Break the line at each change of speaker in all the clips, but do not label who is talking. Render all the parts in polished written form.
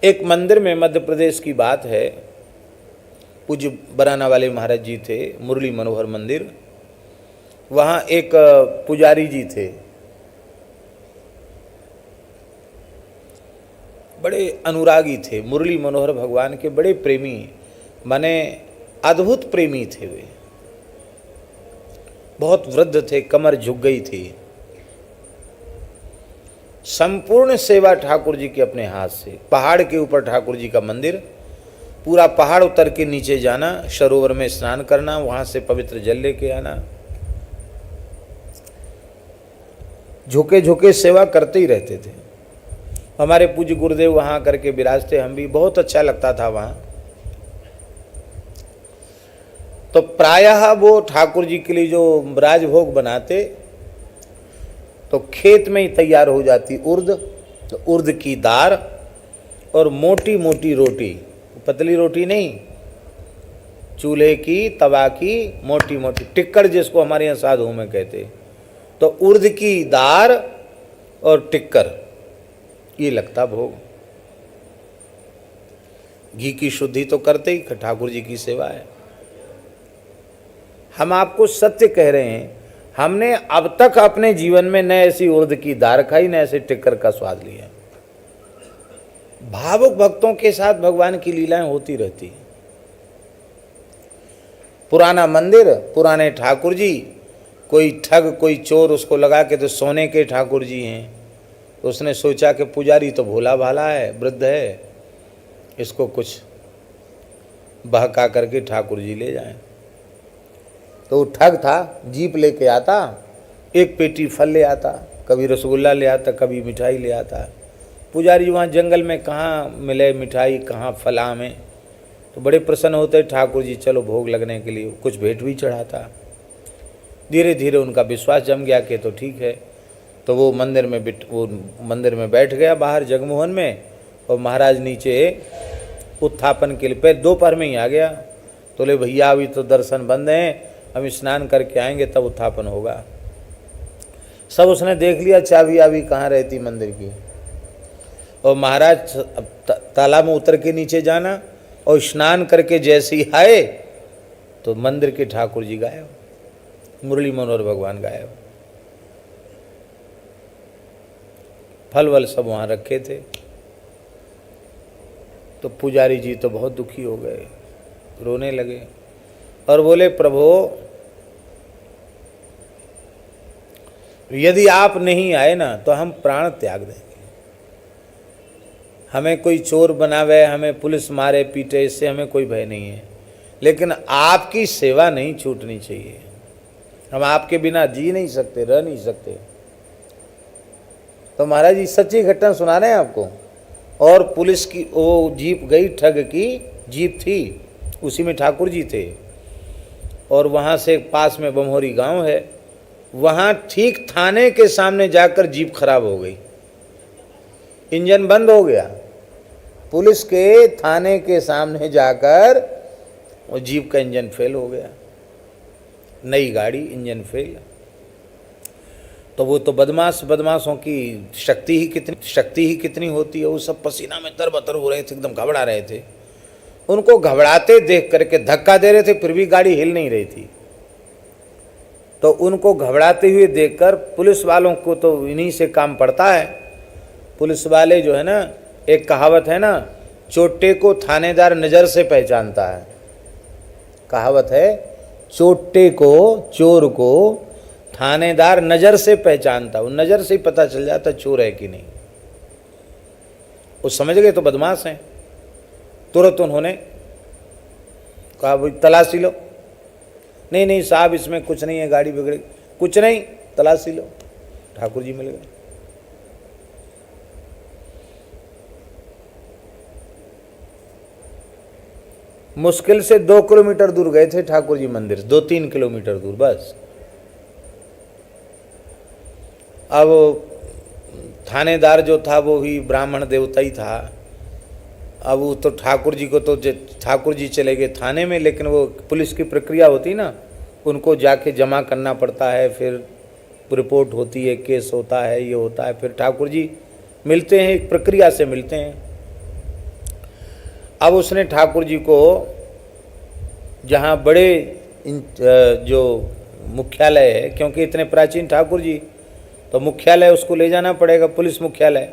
एक मंदिर में मध्य प्रदेश की बात है, पूज्य बराना वाले महाराज जी थे, मुरली मनोहर मंदिर। वहाँ एक पुजारी जी थे, बड़े अनुरागी थे, मुरली मनोहर भगवान के बड़े प्रेमी, माने अद्भुत प्रेमी थे वे। बहुत वृद्ध थे, कमर झुक गई थी। संपूर्ण सेवा ठाकुर जी के अपने हाथ से। पहाड़ के ऊपर ठाकुर जी का मंदिर, पूरा पहाड़ उतर के नीचे जाना, सरोवर में स्नान करना, वहां से पवित्र जल लेके आना, झुके झुके सेवा करते ही रहते थे। हमारे पूज्य गुरुदेव वहां करके विराजते, हम भी बहुत अच्छा लगता था वहां। तो प्रायः वो ठाकुर जी के लिए जो राजभोग बनाते तो खेत में ही तैयार हो जाती उर्द, तो उर्द की दाल और मोटी मोटी रोटी, पतली रोटी नहीं, चूल्हे की तवा की मोटी मोटी टिक्कर, जिसको हमारे यहाँ साधुओं में कहते। तो उर्द की दाल और टिक्कर, ये लगता भोग। घी की शुद्धि तो करते ही, ठाकुर जी की सेवा है। हम आपको सत्य कह रहे हैं, हमने अब तक अपने जीवन में न ऐसी उर्द की दाल खाई, न ऐसे टिक्कर का स्वाद लिया। भावुक भक्तों के साथ भगवान की लीलाएं होती रहती हैं। पुराना मंदिर, पुराने ठाकुर जी, कोई ठग कोई चोर उसको लगा के तो सोने के ठाकुर जी हैं। तो उसने सोचा कि पुजारी तो भोला भाला है, वृद्ध है, इसको कुछ बहका करके ठाकुर जी ले जाएं। तो वो ठग था, जीप लेके आता, एक पेटी फल ले आता, कभी रसगुल्ला ले आता, कभी मिठाई ले आता। पुजारी वहाँ जंगल में कहाँ मिले मिठाई, कहाँ फल आम है, तो बड़े प्रसन्न होते ठाकुर जी, चलो भोग लगने के लिए। कुछ भेंट भी चढ़ाता। धीरे धीरे उनका विश्वास जम गया कि तो ठीक है। तो वो मंदिर में बैठ गया बाहर जगमोहन में, और महाराज नीचे उत्थापन के लिए फिर दोपहर में ही आ गया। तो ले भैया अभी तो दर्शन बंद हैं, हम स्नान करके आएंगे तब उत्थापन होगा। सब उसने देख लिया, चाबी आबी कहाँ रहती मंदिर की। और महाराज तालाब में उतर के नीचे जाना, और स्नान करके जैसे ही आए तो मंदिर के ठाकुर जी गायब, मुरली मनोहर भगवान गायब। फल वल सब वहाँ रखे थे। तो पुजारी जी तो बहुत दुखी हो गए, रोने लगे और बोले, प्रभु यदि आप नहीं आए ना तो हम प्राण त्याग देंगे। हमें कोई चोर बनावे, हमें पुलिस मारे पीटे, इससे हमें कोई भय नहीं है, लेकिन आपकी सेवा नहीं छूटनी चाहिए। हम आपके बिना जी नहीं सकते, रह नहीं सकते। तो महाराज जी सच्ची घटना सुना रहे हैं आपको। और पुलिस की वो जीप गई, ठग की जीप थी, उसी में ठाकुर जी थे। और वहाँ से पास में बमहोरी गांव है, वहाँ ठीक थाने के सामने जाकर जीप खराब हो गई, इंजन बंद हो गया। पुलिस के थाने के सामने जाकर वो जीप का इंजन फेल हो गया, नई गाड़ी, इंजन फेल। तो वो तो बदमाशों की शक्ति ही कितनी होती है। वो सब पसीना में तरबतर हो रहे थे, एकदम घबरा रहे थे। उनको घबराते देख करके धक्का दे रहे थे, फिर भी गाड़ी हिल नहीं रही थी। तो उनको घबराते हुए देखकर पुलिस वालों को तो इन्हीं से काम पड़ता है। पुलिस वाले जो है ना, एक कहावत है ना, चोटे को थानेदार नज़र से पहचानता है। कहावत है, चोटे को, चोर को थानेदार नज़र से पहचानता। वो नज़र से ही पता चल जाता चोर है कि नहीं। वो समझ गए तो बदमाश हैं। तुरंत उन्होंने कहा, भाई तलाशी लो। नहीं नहीं साहब, इसमें कुछ नहीं है, गाड़ी बिगड़ी, कुछ नहीं, तलाशी लो। ठाकुर जी मिल गए। मुश्किल से 2 किलोमीटर दूर गए थे ठाकुर जी मंदिर, 2-3 किलोमीटर दूर बस। अब थानेदार जो था वो भी ब्राह्मण देवता ही था। अब वो तो ठाकुर जी को तो ठाकुर जी चले गए थाने में, लेकिन वो पुलिस की प्रक्रिया होती ना, उनको जाके जमा करना पड़ता है, फिर रिपोर्ट होती है, केस होता है, ये होता है, फिर ठाकुर जी मिलते हैं, एक प्रक्रिया से मिलते हैं। अब उसने ठाकुर जी को जहाँ बड़े जो मुख्यालय है, क्योंकि इतने प्राचीन ठाकुर जी, तो मुख्यालय उसको ले जाना पड़ेगा, पुलिस मुख्यालय।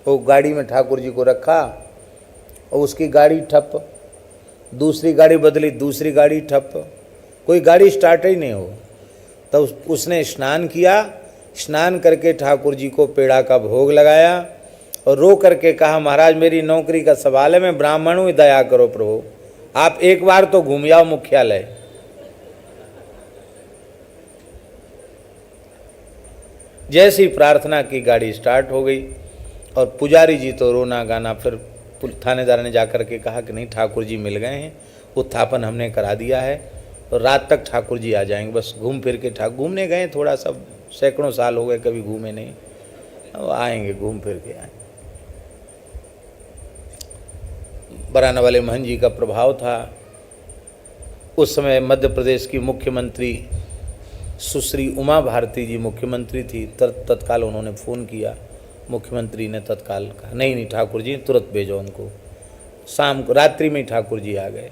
वो गाड़ी में ठाकुर जी को रखा और उसकी गाड़ी ठप, दूसरी गाड़ी बदली, दूसरी गाड़ी ठप, कोई गाड़ी स्टार्ट ही नहीं हो। तब उसने स्नान किया, स्नान करके ठाकुर जी को पेड़ा का भोग लगाया और रो करके कहा, महाराज मेरी नौकरी का सवाल है, मैं ब्राह्मण हूँ, दया करो प्रभु, आप एक बार तो घूम आओ मुख्यालय। जैसी प्रार्थना की गाड़ी स्टार्ट हो गई और पुजारी जी तो रोना गाना। फिर थानेदार ने जाकर के कहा कि नहीं, ठाकुर जी मिल गए हैं, उत्थापन हमने करा दिया है, तो रात तक ठाकुर जी आ जाएंगे। बस घूम फिर के घूमने गए थोड़ा सा, सैकड़ों साल हो गए कभी घूमे नहीं, अब आएंगे, घूम फिर के आएंगे। बराना वाले महन जी का प्रभाव था। उस समय मध्य प्रदेश की मुख्यमंत्री सुश्री उमा भारती जी मुख्यमंत्री थी। तत्काल उन्होंने फ़ोन किया, मुख्यमंत्री ने तत्काल कहा नहीं ठाकुर जी तुरंत भेजो उनको। शाम को रात्रि में ही ठाकुर जी आ गए।